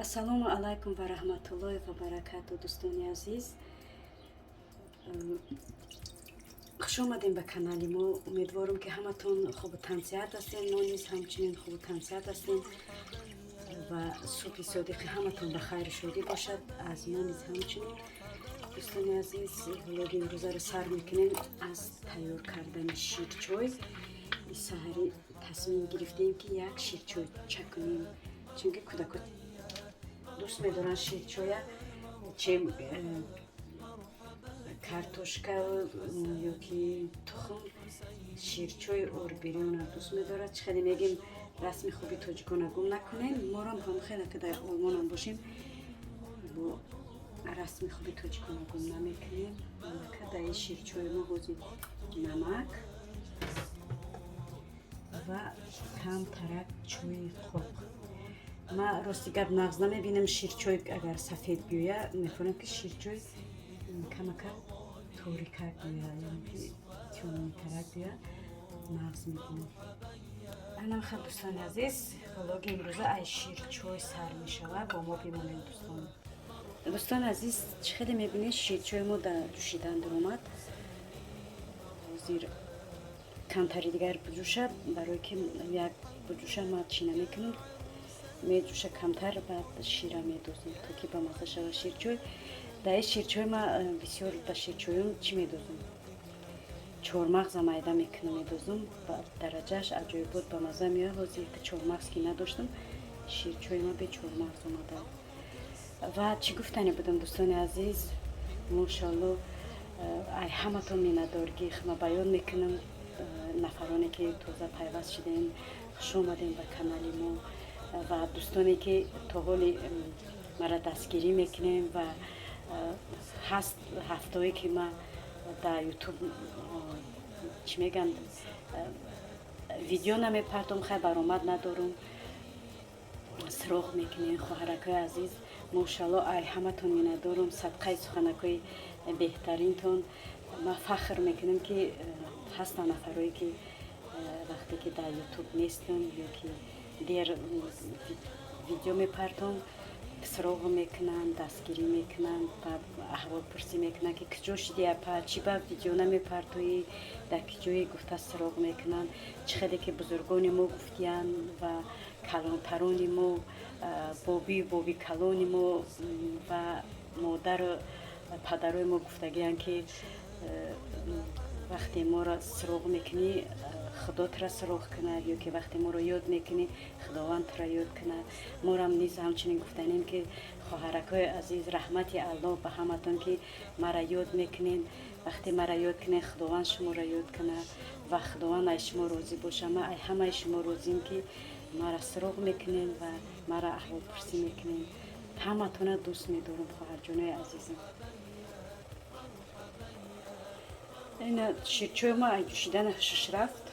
Ассалому алайкум ва рахматуллоҳи ва баракату. Дӯстони азиз, хуш омадем ба канали мо. Умедворам ки ҳаматон хубу тансиҳат ҳастем. Мо низ ҳамчунин хубу тансиҳат ҳастем ва субҳи содиқи ҳаматон ба хайру шодӣ бошад. Аз мо низ ҳамчунин. дӯстони азиз, влоги имрӯзаро сар мекунем аз тайёр кардани ширчой. Саҳари тасмим гирифтем ки як ширчой чакунем, чунки кӯдакон дӯст медоранд ширчоя чем картошка ёки тухм, ширчой орбирёна дӯст медорад. Чӣ хеле мегем расми хуби тоҷикона гум накунем. Морам ҳам хеле ки дар олмонам бошем бо расми хуби тоҷикона гум намекунем. Дар ин ширчои мо ҳозир намак ва кам тарак чойи хок. Ман рости гап нағз намебинам ширчой агар сафед биёя, мефҳамам ки ширчой камака торикак биёя, яъне тюнинтарак биёя, нағз мебинам. Анамха дӯстони азиз, влоги имрӯза аз ширчой сар мешавад. Бо мо бимонед дӯстон. Дӯстони азиз, чӣ хеле мебинед ширчои мо дар ҷӯшидан даромад. Ҳозир камтари дигар буҷӯша, барои ки як буҷӯша ман чӣ намекунам, медӯша камтар, баъд шира медозам, то ки ба мазза шавад ширчой. Дар ин ширчой ман бисёр ба ширчоём чӣ медозам? Чормағза майда мекунам, медозам. Ба дараҷааш аҷоибот ба мазза меояд. Ҳозир чормағз ки надоштам, ширчои ман бе чормағз омада. Ва чӣ гуфтани будам дӯстони азиз, мошалло ай ҳаматон миннатдоргӣ ма баён мекунам. Нафароне ки тоза пайваст шидаем, хуш омадем ба канали мо ва дӯстоне ки то ҳоли мара дастгирӣ мекунем ва ҳаст ҳафтое ки ман дар ютуб чӣ мегӯям видео намепартом, хай баромад надорум, суроғ мекунем. хоҳаракҳои азиз, мошалло ай ҳаматон миннатдорам. садқаи суханакҳои беҳтаринтон. ман фахр мекунам ки ҳастанд нафарое ки вақте ки дар ютуб нестам ёки дер видео мепартом, суроғ мекунанд, дастгирӣ мекунанд, аҳволпурсӣ мекунанд ки куҷо шидӣ апа, чӣ ба видео намепартоӣ, дар куҷое гуфта суроғ мекунанд. чӣ хеле ки бузургони мо гуфтиянд ва калонтарони мо, боби калони мо ва модару падарои мо гуфтагиянд ки вақте моро суроғ мекунӣ, худо тура суроғ кунад, ёки вақте моро ёд мекунӣ, худованд тура ёд кунад. морам низ ҳамчунин гуфтанем ки хоҳаракҳои азиз, раҳмати аллоҳ ба ҳаматон ки мара ёд мекунед. вақте мара ёд кунед, худованд шуморо ёд кунад ва худованд аз шумо розӣ бошад. ман аз ҳамаи шумо розим ки мара суроғ мекунед ва мара аҳволпурсӣ мекунед. ҳаматона дӯст медорам, хоҳарҷонои азизам. ина ширчои мо аз ҷӯшидан ҳушш рафт.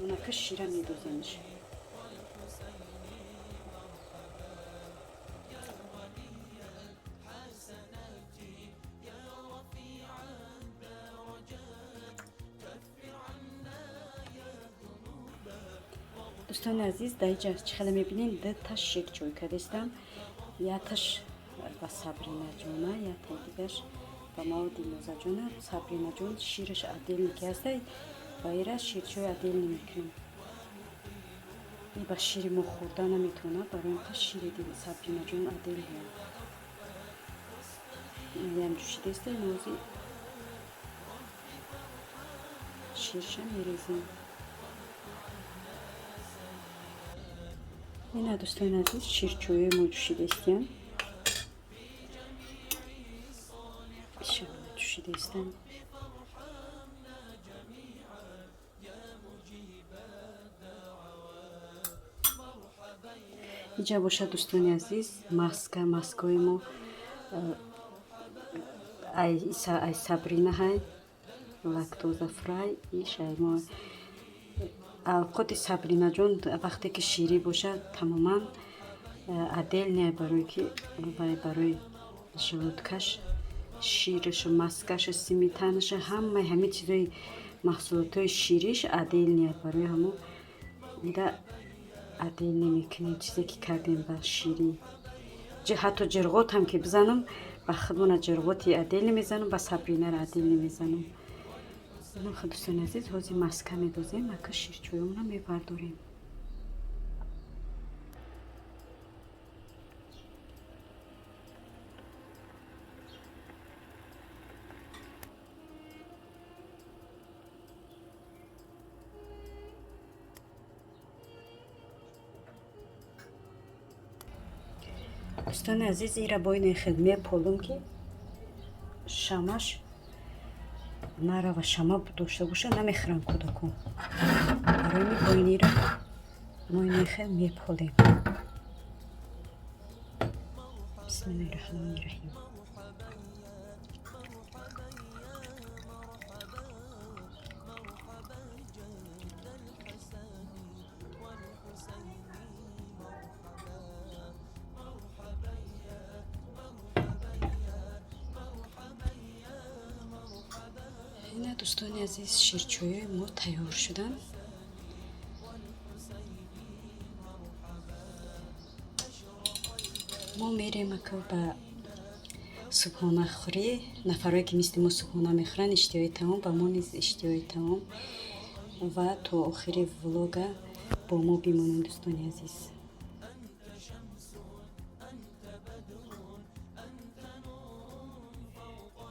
онака шира медозамш. дӯстони азиз, дар инҷа чӣ хеле мебинем, ду таш ширчой кардестам. якташ ба Сабринаҷона, якта дигарш ба мо Дилнозаҷона. Сабринаҷон шираш отдельно ки ҳаста, ба ира ширчой отдельно мекунам. и ба шири мо хӯрда наметавонад, барои ин шири Сабринаҷон отдельно ям ҷӯшидеста. нози ширша мерезем. ина дӯстони азиз, ширчои мо ҷӯшидестиян. ҷӯшидестан. инҷа бошад дӯстони азиз, маскаи мо ай Сабрина ҳай лактоза фрай. ишаймо алқоти Сабринаҷон вақте ки ширӣ бошад тамоман отдельно, барои ки барои желудкаш ширашу, маскашу, сметанашу, ҳамаи чизои маҳсулотҳои шириш отдельно барои ҳамон. عدل نمیکنیم چیزی که کردیم با شیری. حتی جرغوت هم که بزنم با خودمون جرغوتی عدل نمیزنم، با سابرینه را عدل نمیزنم. اینو خود دوستان عزیز حوزی مسکه میدوزیم، مکه شیرچویمون رو میبرداریم. دوستان عزیز ایرا باین خدمه پولم که شماش نرا و شما داشته باشه نمیخرم کدکم. برای می باین ایرا باین خدمه پولیم. بسم الله الرحمن الرحیم. نه دوستان عزیز شیرچوی ما تیار شدن. ما میریم که با صبحانه خوری نفرایی که مثل ما صبحانه میخورن اشتیای تمام با ما نیز اشتیای تمام و تا آخر ولوگا با ما بمانند دوستان عزیز.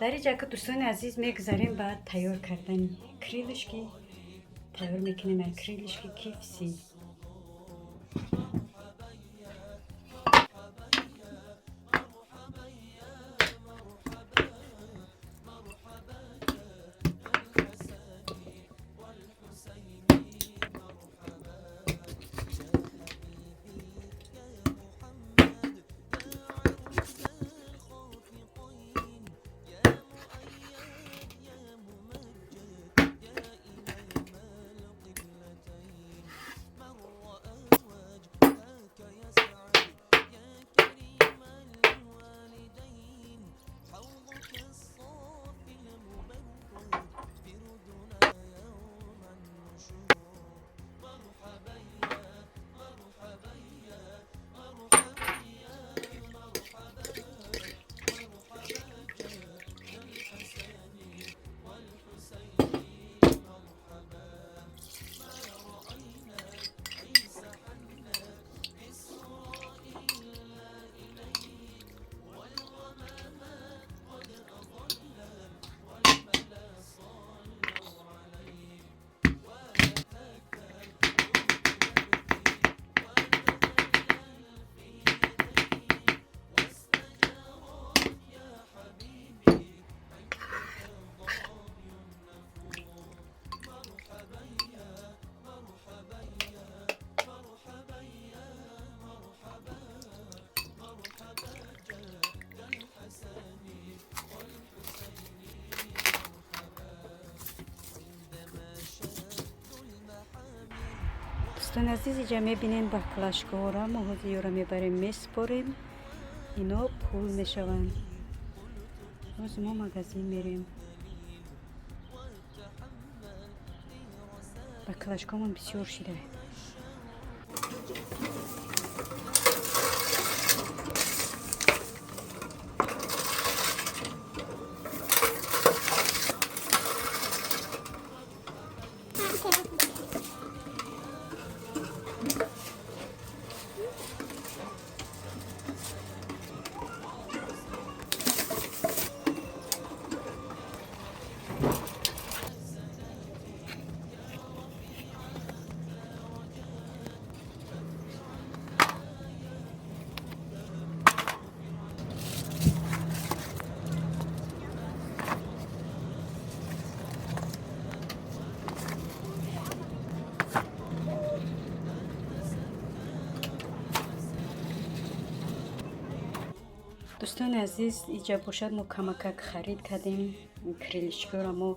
در اینجا که دوستان عزیز میگذاریم بعد تیار کردن کریلشکی تیار میکنیم. کریلشکی کیفسی دوستان عزیز اینجا میبینین باکلاشکا را ما حوزی را میبریم میسپاریم. اینا پول میشوند. روز ما مغازه میریم. باکلاشکا من بسیار شیره. دوستان عزیز اینجا باشد ما کمک خرید کردیم. کریلشکی را ما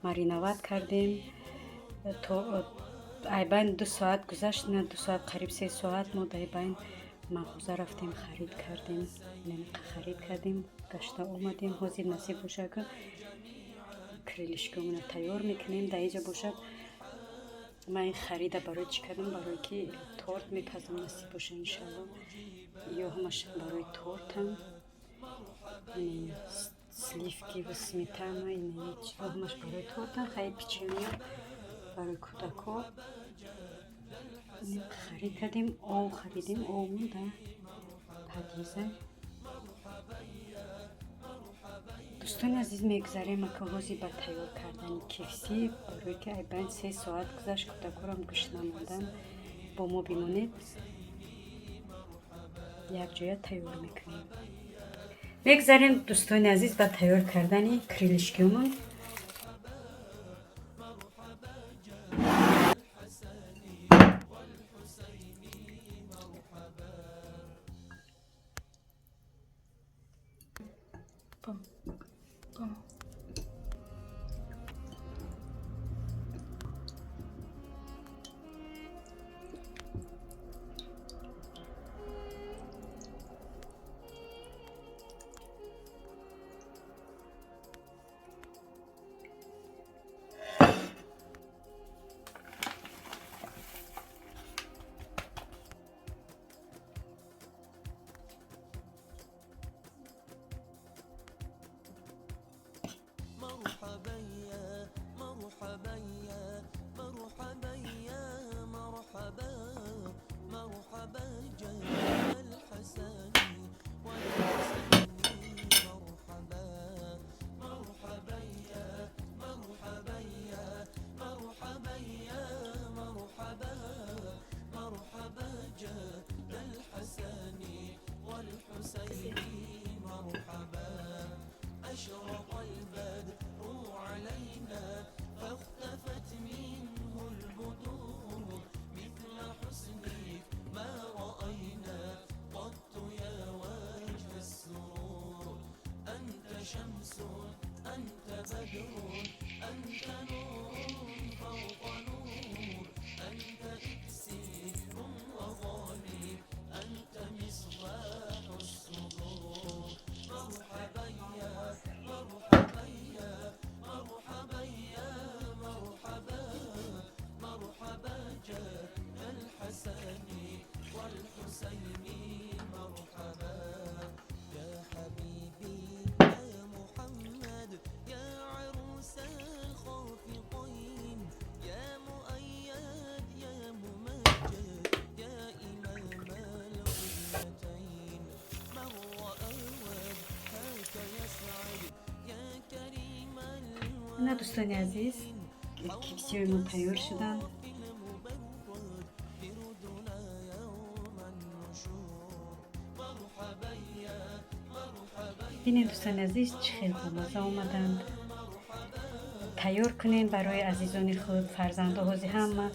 مارینواد کردیم تا ایبین 2 ساعت گذشت، نه 2 ساعت قریب 3 ساعت ما در بین مغازه رفتیم خرید کردیم. خرید کردیم گشته اومدیم. حاضر نصیب باشه که کریلشکی را تیار میکنیم. در اینجا باشد من این خریده برای چی کردم؟ برای که تورت میپزم نصیب باشه انشالله. یا همش برای تورتم این سلیفکی و سمیتانا این چیزا همش برای تورتم. خیلی پیچنی برای کودکا خرید کردیم. آب خریدیم، آب مونده پدیزه. دوستان عزیز میگذاریم کاغذی با تیار کردن کیفسی برای که ایبان 3 ساعت گذشت کودکا رو هم گوشت نموندن. با ما بمونید، یک جای تیار میکنیم. میگذاریم دوستان عزیز با تیار کردن کریلشکیمون. نه دوستان عزیز، کیپسی ما تیار شدن. ببینید دوستان عزیز چه خیلی بامزه آمدند. تیار کنین برای عزیزان خود، فرزندان هم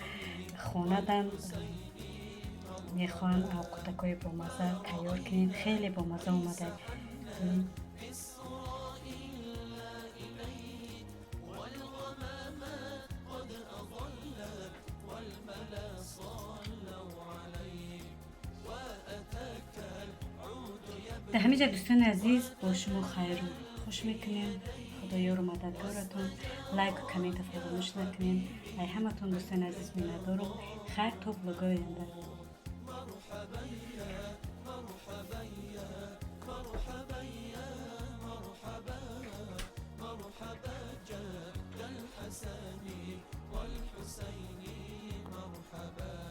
خانه دن میخوان او کودکای بامزه تیار کنین. خیلی بامزه آمده. در همه جا دوستان عزیز با شما خیر خوش میکنیم. خدایا رو مددگارتون. لایک و کامنت فراموش نکنین. ای همتون دوستان عزیز می‌دارم. خیر تا بلوگای آینده. مرحبا